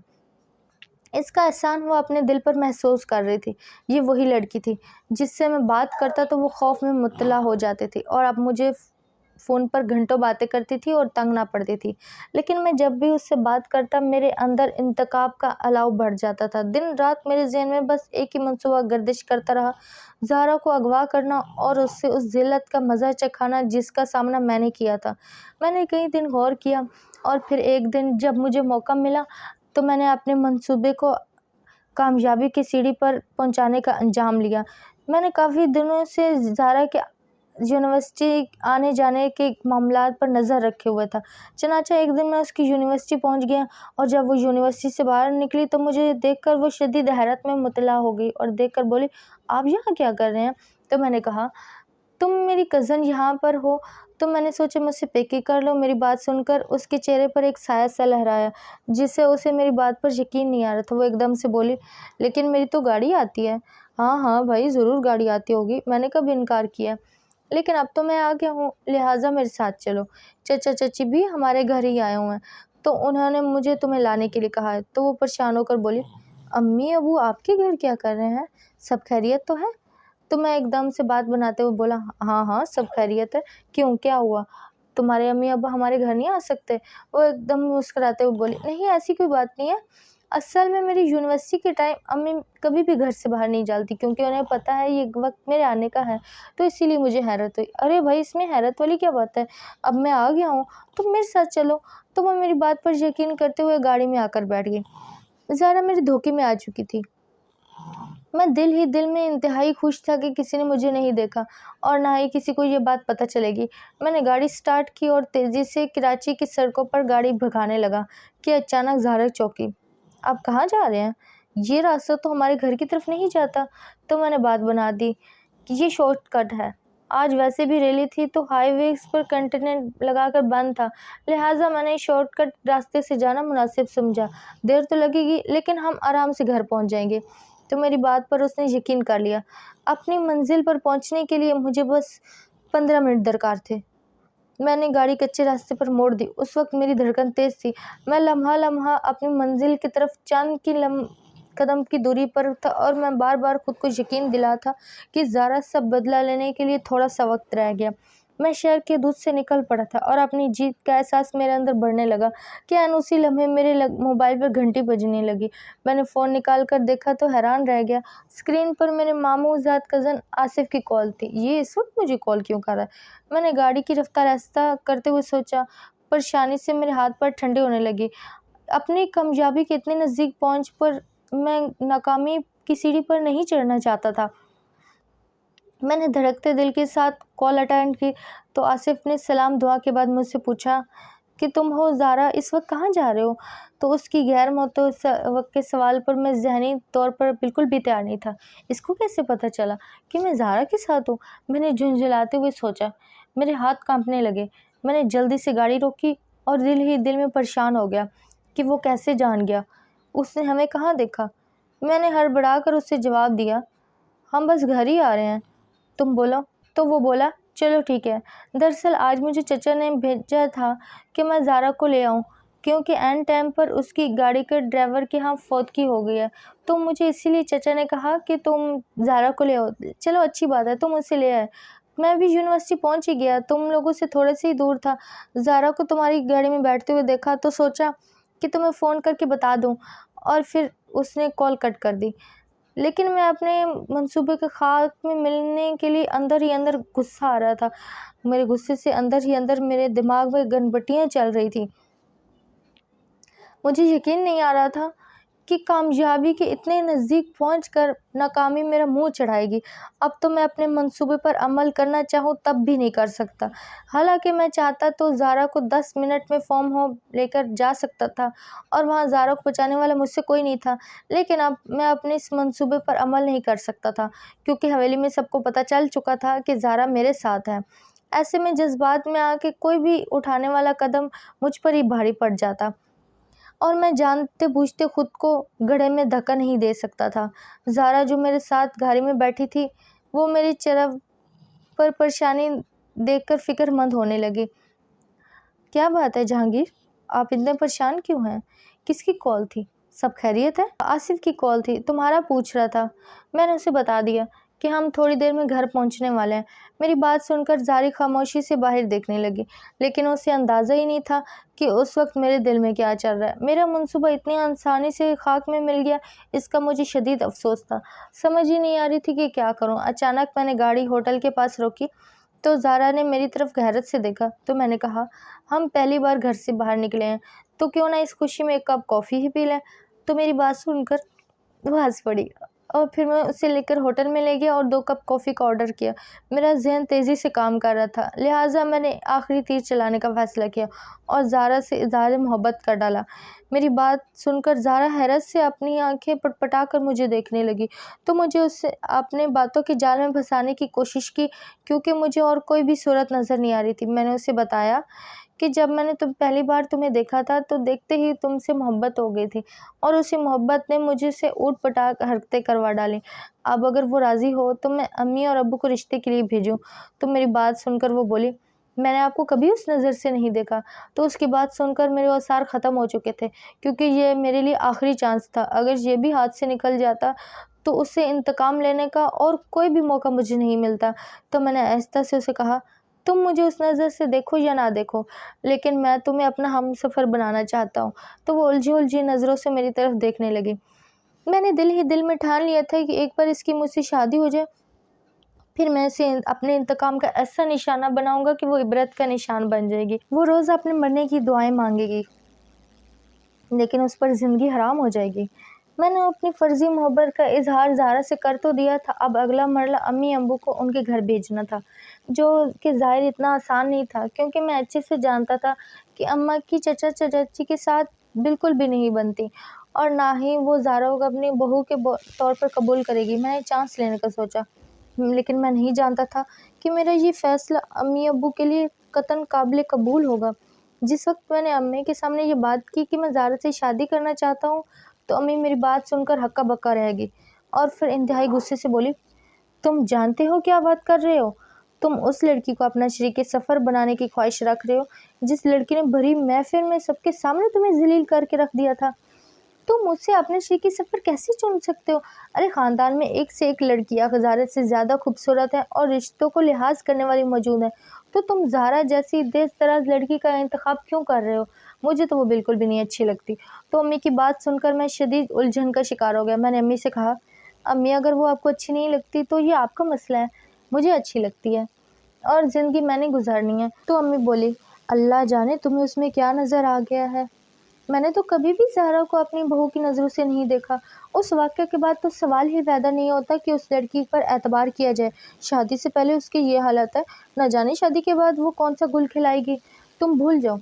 اس کا احسان وہ اپنے دل پر محسوس کر رہی تھی۔ یہ وہی لڑکی تھی جس سے میں بات کرتا تو وہ خوف میں مبتلا ہو جاتی تھی اور اب مجھے فون پر گھنٹوں باتیں کرتی تھی اور تنگ نہ پڑتی تھی، لیکن میں جب بھی اس سے بات کرتا میرے اندر انتقام کا الاؤ بڑھ جاتا تھا۔ دن رات میرے ذہن میں بس ایک ہی منصوبہ گردش کرتا رہا، زارا کو اغوا کرنا اور اس سے اس ذلت کا مزہ چکھانا جس کا سامنا میں نے کیا تھا۔ میں نے کئی دن غور کیا اور پھر ایک دن جب مجھے موقع ملا تو میں نے اپنے منصوبے کو کامیابی کی سیڑھی پر پہنچانے کا انجام لیا۔ میں نے کافی دنوں سے زارا کے یونیورسٹی آنے جانے کے معاملات پر نظر رکھے ہوئے تھا۔ چنانچہ ایک دن میں اس کی یونیورسٹی پہنچ گیا اور جب وہ یونیورسٹی سے باہر نکلی تو مجھے دیکھ کر وہ شدید حیرت میں مبتلا ہو گئی اور دیکھ کر بولی آپ یہاں کیا کر رہے ہیں؟ تو میں نے کہا تم میری کزن یہاں پر ہو تو میں نے سوچا مجھ سے پیکی کر لو۔ میری بات سن کر اس کے چہرے پر ایک سایہ سا لہرایا جس سے اسے میری بات پر یقین نہیں آ رہا تھا۔ وہ ایک دم سے بولی لیکن میری تو گاڑی آتی ہے۔ ہاں بھائی ضرور گاڑی آتی ہوگی، میں نے کب انکار کیا، لیکن اب تو میں آ گیا ہوں لہٰذا میرے ساتھ چلو۔ چچا چچی بھی ہمارے گھر ہی آئے ہوئے ہیں تو انہوں نے مجھے تمہیں لانے کے لیے کہا ہے۔ تو وہ پریشان ہو کر بولی امی ابو آپ کے گھر کیا کر رہے ہیں، سب خیریت تو ہے؟ تو میں ایک دم سے بات بناتے ہوئے بولا ہاں سب خیریت ہے، کیوں کیا ہوا، تمہارے امی ابا ہمارے گھر نہیں آ سکتے؟ وہ ایک دم مسکراتے ہوئے بولی نہیں ایسی کوئی بات نہیں ہے، اصل میں میری یونیورسٹی کے ٹائم امی کبھی بھی گھر سے باہر نہیں جاتی کیونکہ انہیں پتہ ہے یہ وقت میرے آنے کا ہے، تو اسی لیے مجھے حیرت ہوئی۔ ارے بھائی اس میں حیرت والی کیا بات ہے، اب میں آ گیا ہوں تو میرے ساتھ چلو۔ تو وہ میری بات پر یقین کرتے ہوئے گاڑی میں آ کر بیٹھ گئی۔ زارا میرے دھوکے میں آ چکی تھی۔ میں دل ہی دل میں انتہائی خوش تھا کہ کسی نے مجھے نہیں دیکھا اور نہ ہی کسی کو یہ بات پتہ چلے گی۔ میں نے گاڑی سٹارٹ کی اور تیزی سے کراچی کی سڑکوں پر گاڑی بھگانے لگا کہ اچانک زارا چوکی۔ آپ کہاں جا رہے ہیں؟ یہ راستہ تو ہمارے گھر کی طرف نہیں جاتا۔ تو میں نے بات بنا دی کہ یہ شارٹ کٹ ہے، آج ویسے بھی ریلی تھی تو ہائی ویز پر کنٹینر لگا کر بند تھا، لہٰذا میں نے شارٹ کٹ راستے سے جانا مناسب سمجھا۔ دیر تو لگے گی لیکن ہم آرام سے گھر پہنچ جائیں گے۔ تو میری بات پر اس نے یقین کر لیا۔ اپنی منزل پر پہنچنے کے لیے مجھے بس 15 منٹ درکار تھے۔ میں نے گاڑی کچے راستے پر موڑ دی۔ اس وقت میری دھڑکن تیز تھی۔ میں لمحہ لمحہ اپنی منزل کی طرف چند کی قدم کی دوری پر تھا اور میں بار بار خود کو یقین دلا تھا کہ زارا سے بدلہ لینے کے لیے تھوڑا سا وقت رہ گیا۔ میں شہر کے دودھ سے نکل پڑا تھا اور اپنی جیت کا احساس میرے اندر بڑھنے لگا کہ اسی لمحے میرے موبائل پر گھنٹی بجنے لگی۔ میں نے فون نکال کر دیکھا تو حیران رہ گیا۔ اسکرین پر میرے ماموں زاد کزن آصف کی کال تھی۔ یہ اس وقت مجھے کال کیوں کر رہا ہے؟ میں نے گاڑی کی رفتار آہستہ کرتے ہوئے سوچا۔ پریشانی سے میرے ہاتھ پیر ٹھنڈے ہونے لگے۔ اپنی کامیابی کے اتنے نزدیک پہنچ پر میں ناکامی کی سیڑھی پر نہیں چڑھنا چاہتا تھا۔ میں نے دھڑکتے دل کے ساتھ کال اٹینڈ کی تو آصف نے سلام دعا کے بعد مجھ سے پوچھا کہ تم ہو زارا، اس وقت کہاں جا رہے ہو؟ تو اس کی غیر متوقع سوال پر میں ذہنی طور پر بالکل بھی تیار نہیں تھا۔ اس کو کیسے پتہ چلا کہ میں زارا کے ساتھ ہوں؟ میں نے جھنجھلاتے ہوئے سوچا۔ میرے ہاتھ کانپنے لگے۔ میں نے جلدی سے گاڑی روکی اور دل ہی دل میں پریشان ہو گیا کہ وہ کیسے جان گیا، اس نے ہمیں کہاں دیکھا۔ میں نے ہڑبڑا کر اس سے جواب دیا، ہم بس گھر ہی آ رہے ہیں، تم بولو۔ تو وہ بولا، چلو ٹھیک ہے۔ دراصل آج مجھے چچا نے بھیجا تھا کہ میں زارا کو لے آؤں کیونکہ عین ٹائم پر اس کی گاڑی کے ڈرائیور کے ہاں فوتگی ہو گئی ہے، تو مجھے اسی لیے چچا نے کہا کہ تم زارا کو لے آؤ۔ چلو اچھی بات ہے، تم اسے لے آئے۔ میں بھی یونیورسٹی پہنچ ہی گیا، تم لوگوں سے تھوڑے سے ہی دور تھا۔ زارا کو تمہاری گاڑی میں بیٹھتے ہوئے دیکھا تو سوچا کہ تمہیں فون کر کے بتا دوں، اور پھر اس نے کال کٹ کر دی۔ لیکن میں اپنے منصوبے کے خاک میں ملنے کے لیے اندر ہی اندر غصہ آ رہا تھا۔ میرے غصے سے اندر ہی اندر میرے دماغ میں گنبٹیاں چل رہی تھیں۔ مجھے یقین نہیں آ رہا تھا کہ کامیابی کے اتنے نزدیک پہنچ کر ناکامی میرا منہ چڑھائے گی۔ اب تو میں اپنے منصوبے پر عمل کرنا چاہوں تب بھی نہیں کر سکتا۔ حالانکہ میں چاہتا تو زارا کو 10 منٹ میں فارم ہوم لے کر جا سکتا تھا اور وہاں زارا کو بچانے والا مجھ سے کوئی نہیں تھا، لیکن اب میں اپنے اس منصوبے پر عمل نہیں کر سکتا تھا کیونکہ حویلی میں سب کو پتہ چل چکا تھا کہ زارا میرے ساتھ ہے۔ ایسے میں جذبات میں آ کے کوئی بھی اٹھانے والا قدم مجھ پر ہی بھاری پڑ جاتا اور میں جانتے بوجھتے خود کو گڑھے میں دھکا نہیں دے سکتا تھا۔ زارا جو میرے ساتھ گاڑی میں بیٹھی تھی وہ میری چہرہ پر پریشانی دیکھ کر فکر مند ہونے لگی۔ کیا بات ہے جہانگیر، آپ اتنے پریشان کیوں ہیں؟ کس کی کال تھی؟ سب خیریت ہے؟ آصف کی کال تھی، تمہارا پوچھ رہا تھا۔ میں نے اسے بتا دیا کہ ہم تھوڑی دیر میں گھر پہنچنے والے ہیں۔ میری بات سن کر زاری خاموشی سے باہر دیکھنے لگی، لیکن اسے اندازہ ہی نہیں تھا کہ اس وقت میرے دل میں کیا چل رہا ہے۔ میرا منصوبہ اتنی آسانی سے خاک میں مل گیا، اس کا مجھے شدید افسوس تھا۔ سمجھ ہی نہیں آ رہی تھی کہ کیا کروں۔ اچانک میں نے گاڑی ہوٹل کے پاس روکی تو زارا نے میری طرف حیرت سے دیکھا، تو میں نے کہا، ہم پہلی بار گھر سے باہر نکلے ہیں تو کیوں نہ اس خوشی میں ایک کپ کافی ہی پی لیں۔ تو میری بات سن کر وہ ہنس پڑی اور پھر میں اسے لے کر ہوٹل میں لے گیا اور 2 کپ کافی کا آرڈر کیا۔ میرا ذہن تیزی سے کام کر رہا تھا، لہٰذا میں نے آخری تیر چلانے کا فیصلہ کیا اور زارا سے اظہار محبت کر ڈالا۔ میری بات سن کر زارا حیرت سے اپنی آنکھیں پٹپٹا کر مجھے دیکھنے لگی، تو مجھے اسے اپنے باتوں کے جال میں پھنسانے کی کوشش کی کیونکہ مجھے اور کوئی بھی صورت نظر نہیں آ رہی تھی۔ میں نے اسے بتایا کہ جب میں نے پہلی بار تمہیں دیکھا تھا تو دیکھتے ہی تم سے محبت ہو گئی تھی اور اسی محبت نے مجھے سے اوٹ پٹاک حرکتیں کروا ڈالیں۔ اب اگر وہ راضی ہو تو میں امی اور ابو کو رشتے کے لیے بھیجوں۔ تو میری بات سن کر وہ بولی، میں نے آپ کو کبھی اس نظر سے نہیں دیکھا۔ تو اس کی بات سن کر میرے اوزار ختم ہو چکے تھے کیونکہ یہ میرے لیے آخری چانس تھا۔ اگر یہ بھی ہاتھ سے نکل جاتا تو اس سے انتقام لینے کا اور کوئی بھی موقع مجھے نہیں ملتا۔ تو میں نے آہستہ سے اسے کہا، تم مجھے اس نظر سے دیکھو یا نہ دیکھو، لیکن میں تمہیں اپنا ہم سفر بنانا چاہتا ہوں۔ تو وہ الجھی نظروں سے میری طرف دیکھنے لگی۔ میں نے دل ہی دل میں ٹھان لیا تھا کہ ایک بار اس کی مجھ سے شادی ہو جائے، پھر میں اسے اپنے انتقام کا ایسا نشانہ بناؤں گا کہ وہ عبرت کا نشان بن جائے گی۔ وہ روز اپنے مرنے کی دعائیں مانگے گی لیکن اس پر زندگی حرام ہو جائے گی۔ میں نے اپنی فرضی محبت کا اظہار زارا سے کر تو دیا تھا، اب اگلا مرحلہ امی ابو کو ان کے گھر بھیجنا تھا، جو کہ ظاہر اتنا آسان نہیں تھا کیونکہ میں اچھے سے جانتا تھا کہ اماں کی چچا چچی کے ساتھ بالکل بھی نہیں بنتی اور نہ ہی وہ زارا کو اپنی بہو کے طور پر قبول کرے گی۔ میں نے چانس لینے کا سوچا۔ لیکن میں نہیں جانتا تھا کہ میرا یہ فیصلہ امی ابو کے لیے قطعاً قابل قبول ہوگا۔ جس وقت میں نے امی کے سامنے یہ بات کی کہ میں زارا سے شادی کرنا چاہتا ہوں، تو امی میری بات سن کر ہکا بکا رہ گئی اور پھر انتہائی غصے سے بولی، تم جانتے ہو کیا بات کر رہے ہو؟ تم اس لڑکی کو اپنا شریک سفر بنانے کی خواہش رکھ رہے ہو جس لڑکی نے بھری محفل میں سب کے سامنے تمہیں ذلیل کر کے رکھ دیا تھا۔ تم مجھ سے اپنے شریک سفر کیسے چن سکتے ہو؟ ارے خاندان میں ایک سے ایک لڑکیاں زارا سے زیادہ خوبصورت ہیں اور رشتوں کو لحاظ کرنے والی موجود ہیں، تو تم زارا جیسی تیز تراز لڑکی کا انتخاب کیوں کر رہے ہو؟ مجھے تو وہ بالکل بھی نہیں اچھی لگتی۔ تو امی کی بات سن کر میں شدید الجھن کا شکار ہو گیا۔ میں نے امی سے کہا، امی اگر وہ آپ کو اچھی نہیں لگتی تو یہ آپ کا مسئلہ ہے، مجھے اچھی لگتی ہے اور زندگی میں نے گزارنی ہے۔ تو امی بولی، اللہ جانے تمہیں اس میں کیا نظر آ گیا ہے، میں نے تو کبھی بھی زہرا کو اپنی بہو کی نظروں سے نہیں دیکھا۔ اس واقعے کے بعد تو سوال ہی پیدا نہیں ہوتا کہ اس لڑکی پر اعتبار کیا جائے۔ شادی سے پہلے اس کی یہ حالت ہے، نہ جانے شادی کے بعد وہ کون سا گل کھلائے گی۔ تم بھول جاؤ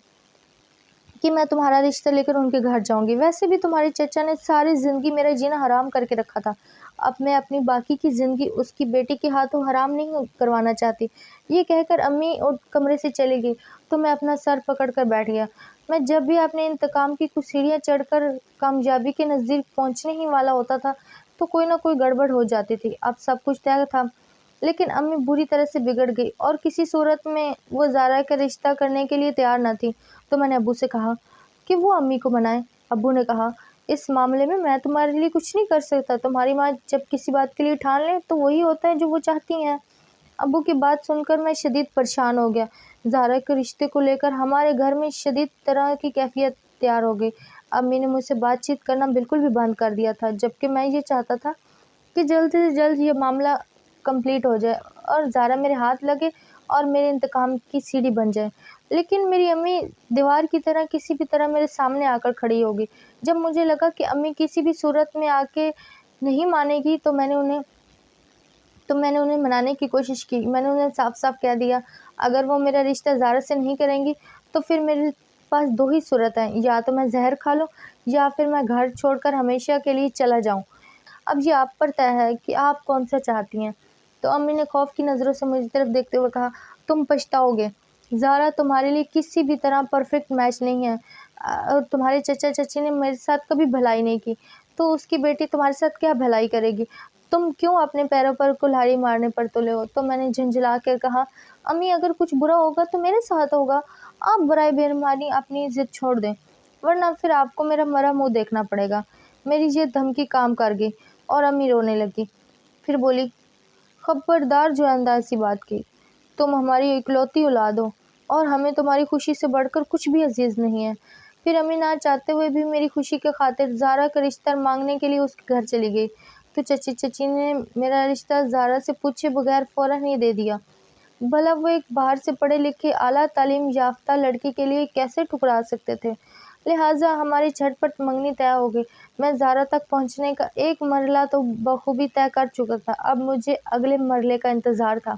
کہ میں تمہارا رشتہ لے کر ان کے گھر جاؤں گی۔ ویسے بھی تمہارے چچا نے ساری زندگی میرا جینا حرام کر کے رکھا تھا، اب میں اپنی باقی کی زندگی اس کی بیٹی کے ہاتھوں حرام نہیں کروانا چاہتی۔ یہ کہہ کر امی کمرے سے چلی گئی تو میں اپنا سر پکڑ کر بیٹھ گیا۔ میں جب بھی اپنے انتقام کی کچھ سیڑھیاں چڑھ کر کامیابی کے نزدیک پہنچنے ہی والا ہوتا تھا تو کوئی نہ کوئی گڑبڑ ہو جاتی تھی۔ اب سب کچھ طے تھا، لیکن امی بری طرح سے بگڑ گئی اور کسی صورت میں وہ زارا کا رشتہ کرنے کے لیے تیار نہ تھی۔ تو میں نے ابو سے کہا کہ وہ امی کو منائیں۔ ابو نے کہا، اس معاملے میں تمہارے لیے کچھ نہیں کر سکتا، تمہاری ماں جب کسی بات کے لیے ٹھان لیں تو وہی ہوتا ہے جو وہ چاہتی ہیں۔ ابو کی بات سن کر میں شدید پریشان ہو گیا۔ زارا کے رشتے کو لے کر ہمارے گھر میں شدید طرح کی کیفیت تیار ہو گئی۔ امی نے مجھ سے بات چیت کرنا بالکل بھی بند کر دیا تھا، جبکہ میں یہ چاہتا تھا کہ جلد سے جلد یہ معاملہ کمپلیٹ ہو جائے اور زارا میرے ہاتھ لگے اور میرے انتقام کی سیڑھی بن جائے۔ لیکن میری امی دیوار کی طرح کسی بھی طرح میرے سامنے آ کر کھڑی ہوگی۔ جب مجھے لگا کہ امی کسی بھی صورت میں آ کے نہیں مانے گی تو میں نے انہیں منانے کی کوشش کی۔ میں نے انہیں صاف صاف کہہ دیا، اگر وہ میرا رشتہ زارا سے نہیں کریں گی تو پھر میرے پاس دو ہی صورت ہیں، یا تو میں زہر کھا لوں یا پھر میں گھر چھوڑ کر ہمیشہ کے لیے چلا جاؤں۔ اب یہ آپ پر طے ہے کہ آپ کون سا چاہتی ہیں۔ تو امی نے خوف کی نظروں سے مجھے طرف دیکھتے ہوئے کہا، تم پچھتاؤ گے، زارا تمہارے لیے کسی بھی طرح پرفیکٹ میچ نہیں ہے، اور تمہارے چچا چچی نے میرے ساتھ کبھی بھلائی نہیں کی تو اس کی بیٹی تمہارے ساتھ کیا بھلائی کرے گی؟ تم کیوں اپنے پیروں پر کلہاڑی مارنے پر تلے ہو؟ تو میں نے جھنجھلا کر کہا، امی اگر کچھ برا ہوگا تو میرے ساتھ ہوگا، آپ برائے مہربانی اپنی ضد چھوڑ دیں، ورنہ پھر آپ کو میرا مرا منہ دیکھنا پڑے گا۔ میری یہ دھمکی کام کر گئی اور امی رونے لگی۔ پھر بولی، خبردار جو آئندہ ایسی بات کی، تم ہماری اکلوتی اولاد ہو اور ہمیں تمہاری خوشی سے بڑھ کر کچھ بھی عزیز نہیں ہے۔ پھر امی نہ چاہتے ہوئے بھی میری خوشی کے خاطر زارا کا رشتہ مانگنے کے لیے اس کے گھر چلی گئی، تو چچی نے میرا رشتہ زارا سے پوچھے بغیر فوراً ہی دے دیا۔ بھلا وہ ایک باہر سے پڑھے لکھے اعلیٰ تعلیم یافتہ لڑکی کے لیے کیسے ٹھکرا سکتے تھے؟ لہٰذا ہماری جھٹ پٹ منگنی طے ہو گئی۔ میں زارا تک پہنچنے کا ایک مرحلہ تو بخوبی طے کر چکا تھا، اب مجھے اگلے مرحلے کا انتظار تھا۔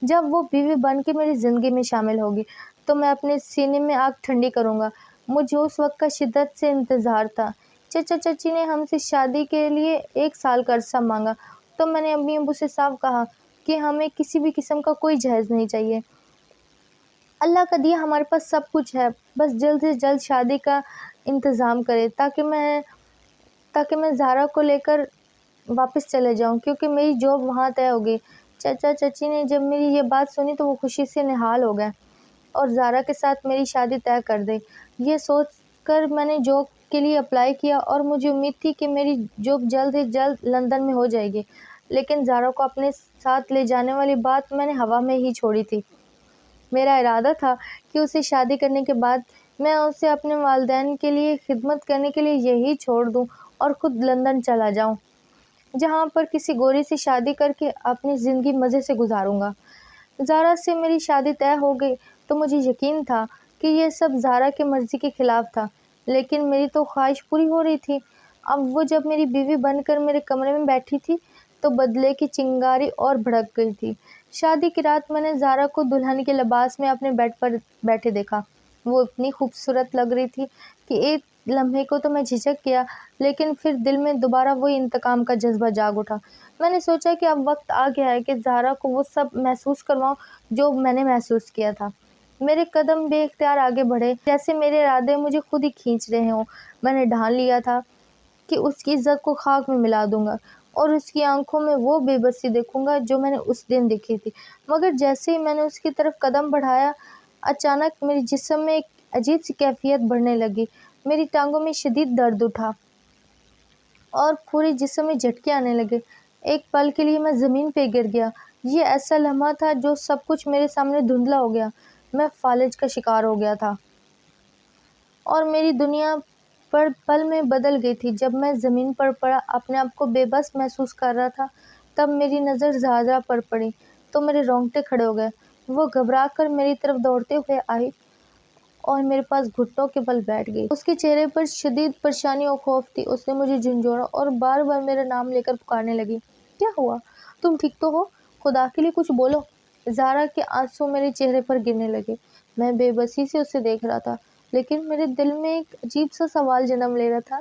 جب وہ بیوی بن کے میری زندگی میں شامل ہوگی تو میں اپنے سینے میں آگ ٹھنڈی کروں گا۔ مجھے اس وقت کا شدت سے انتظار تھا۔ چچا چچی نے ہم سے شادی کے لیے 1 سال کا عرصہ مانگا تو میں نے امی ابو سے صاف کہا کہ ہمیں کسی بھی قسم کا کوئی جہیز نہیں چاہیے۔ اللہ کا دیا ہمارے پاس سب کچھ ہے، بس جلد سے جلد شادی کا انتظام کرے تاکہ میں زارا کو لے کر واپس چلے جاؤں، کیونکہ میری جاب وہاں طے ہو گئی۔ چچا چچی نے جب میری یہ بات سنی تو وہ خوشی سے نہال ہو گئے اور زارا کے ساتھ میری شادی طے کر دی۔ یہ سوچ کر میں نے جاب کے لیے اپلائی کیا اور مجھے امید تھی کہ میری جاب جلد سے جلد لندن میں ہو جائے گی، لیکن زارا کو اپنے ساتھ لے جانے والی بات میں نے ہوا میں ہی چھوڑی تھی۔ میرا ارادہ تھا کہ اسے شادی کرنے کے بعد میں اسے اپنے والدین کے لیے خدمت کرنے کے لیے یہی چھوڑ دوں اور خود لندن چلا جاؤں، جہاں پر کسی گوری سے شادی کر کے اپنی زندگی مزے سے گزاروں گا۔ زارا سے میری شادی طے ہو گئی تو مجھے یقین تھا کہ یہ سب زارا کی مرضی کے خلاف تھا، لیکن میری تو خواہش پوری ہو رہی تھی۔ اب وہ جب میری بیوی بن کر میرے کمرے میں بیٹھی تھی تو بدلے کی چنگاری اور بھڑک گئی تھی۔ شادی کی رات میں نے زارا کو دلہن کے لباس میں اپنے بیڈ پر بیٹھے دیکھا۔ وہ اتنی خوبصورت لگ رہی تھی کہ ایک لمحے کو تو میں جھجک گیا، لیکن پھر دل میں دوبارہ وہی انتقام کا جذبہ جاگ اٹھا۔ میں نے سوچا کہ اب وقت آ گیا ہے کہ زہرا کو وہ سب محسوس کرواؤں جو میں نے محسوس کیا تھا۔ میرے قدم بے اختیار آگے بڑھے، جیسے میرے ارادے مجھے خود ہی کھینچ رہے ہوں۔ میں نے ڈھان لیا تھا کہ اس کی عزت کو خاک میں ملا دوں گا اور اس کی آنکھوں میں وہ بے بسی دیکھوں گا جو میں نے اس دن دیکھی تھی۔ مگر جیسے ہی میں نے اس کی طرف قدم بڑھایا، اچانک میرے جسم میں ایک عجیب سی کیفیت بڑھنے لگی۔ میری ٹانگوں میں شدید درد اٹھا اور پورے جسم میں جھٹکے آنے لگے۔ ایک پل کے لیے میں زمین پہ گر گیا۔ یہ ایسا لمحہ تھا جو سب کچھ میرے سامنے دھندلا ہو گیا۔ میں فالج کا شکار ہو گیا تھا اور میری دنیا پل میں بدل گئی تھی۔ جب میں زمین پر پڑا، اپنے آپ کو بے بس محسوس کر رہا تھا، تب میری نظر زہرا پر پڑی تو میرے رونگٹے کھڑے ہو گئے۔ وہ گھبرا کر میری طرف دوڑتے ہوئے آئی اور میرے پاس گھٹنوں کے بل بیٹھ گئی۔ اس کے چہرے پر شدید پریشانی اور خوف تھی۔ اس نے مجھے جھنجھوڑا اور بار بار میرا نام لے کر پکارنے لگی، کیا ہوا؟ تم ٹھیک تو ہو؟ خدا کے لیے کچھ بولو۔ زہرا کے آنسو میرے چہرے پر گرنے لگے۔ میں بے بسی سے اسے دیکھ رہا تھا، لیکن میرے دل میں ایک عجیب سا سوال جنم لے رہا تھا،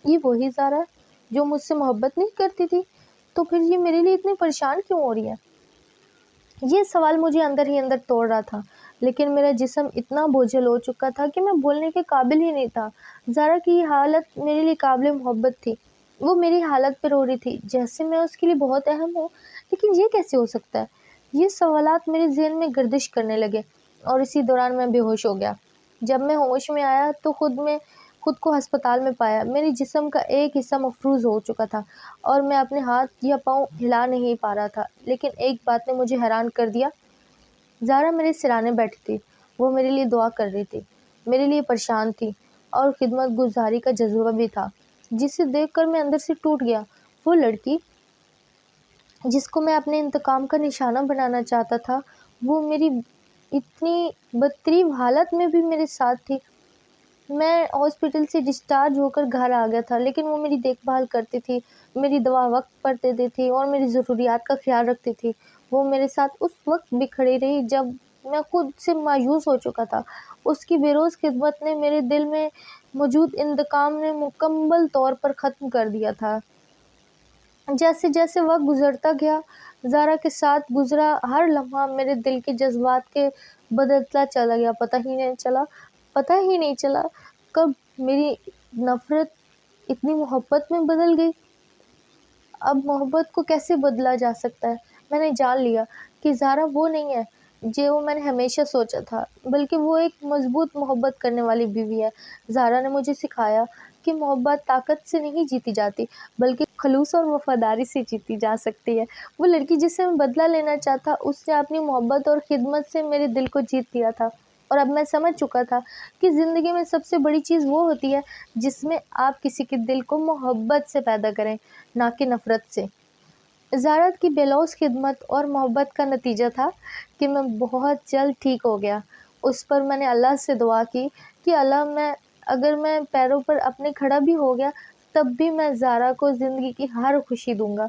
یہ وہی زہرا ہے جو مجھ سے محبت نہیں کرتی تھی؟ تو پھر یہ میرے لیے اتنی پریشان کیوں ہو رہی ہے؟ یہ سوال مجھے اندر ہی اندر توڑ رہا تھا، لیکن میرا جسم اتنا بوجھل ہو چکا تھا کہ میں بولنے کے قابل ہی نہیں تھا۔ زہرا کی یہ حالت میرے لیے قابل محبت تھی۔ وہ میری حالت پہ رو رہی تھی جیسے میں اس کے لیے بہت اہم ہوں، لیکن یہ کیسے ہو سکتا ہے؟ یہ سوالات میرے ذہن میں گردش کرنے لگے اور اسی دوران میں بے ہوش ہو گیا۔ جب میں ہوش میں آیا تو خود کو ہسپتال میں پایا۔ میرے جسم کا ایک حصہ مفروض ہو چکا تھا اور میں اپنے ہاتھ یا پاؤں ہلا نہیں پا رہا تھا، لیکن ایک بات نے مجھے حیران کر دیا۔ زہرا میرے سرانے بیٹھی تھی۔ وہ میرے لیے دعا کر رہی تھی، میرے لیے پریشان تھی اور خدمت گزاری کا جذبہ بھی تھا، جسے دیکھ کر میں اندر سے ٹوٹ گیا۔ وہ لڑکی جس کو میں اپنے انتقام کا نشانہ بنانا چاہتا تھا، وہ میری اتنی بدترین حالت میں بھی میرے ساتھ تھی۔ میں ہاسپٹل سے ڈسچارج ہو کر گھر آ گیا تھا، لیکن وہ میری دیکھ بھال کرتی تھی، میری دوا وقت پر دیتی تھی اور میری ضروریات کا خیال رکھتی تھی۔ وہ میرے ساتھ اس وقت بھی کھڑی رہی جب میں خود سے مایوس ہو چکا تھا۔ اس کی بے روز خدمت نے میرے دل میں موجود انتقام نے مکمل طور پر ختم کر دیا تھا۔ جیسے جیسے وقت گزرتا گیا، زہرا کے ساتھ گزرا ہر لمحہ میرے دل کے جذبات کے بدلتا چلا گیا۔ پتہ ہی نہیں چلا کب میری نفرت اتنی محبت میں بدل گئی۔ اب محبت کو کیسے بدلا جا سکتا ہے؟ میں نے جان لیا کہ زہرا وہ نہیں ہے جو میں نے ہمیشہ سوچا تھا، بلکہ وہ ایک مضبوط محبت کرنے والی بیوی ہے۔ زہرا نے مجھے سکھایا کہ محبت طاقت سے نہیں جیتی جاتی، بلکہ خلوص اور وفاداری سے جیتی جا سکتی ہے۔ وہ لڑکی جس سے میں بدلہ لینا چاہتا، اس نے اپنی محبت اور خدمت سے میرے دل کو جیت لیا تھا، اور اب میں سمجھ چکا تھا کہ زندگی میں سب سے بڑی چیز وہ ہوتی ہے جس میں آپ کسی کے دل کو محبت سے پیدا کریں، نہ کہ نفرت سے۔ زہرا کی بے لوث خدمت اور محبت کا نتیجہ تھا کہ میں بہت جلد ٹھیک ہو گیا۔ اس پر میں نے اللہ سے دعا کی کہ اللہ، اگر میں پیروں پر اپنے کھڑا بھی ہو گیا، تب بھی میں زہرا کو زندگی کی ہر خوشی دوں گا۔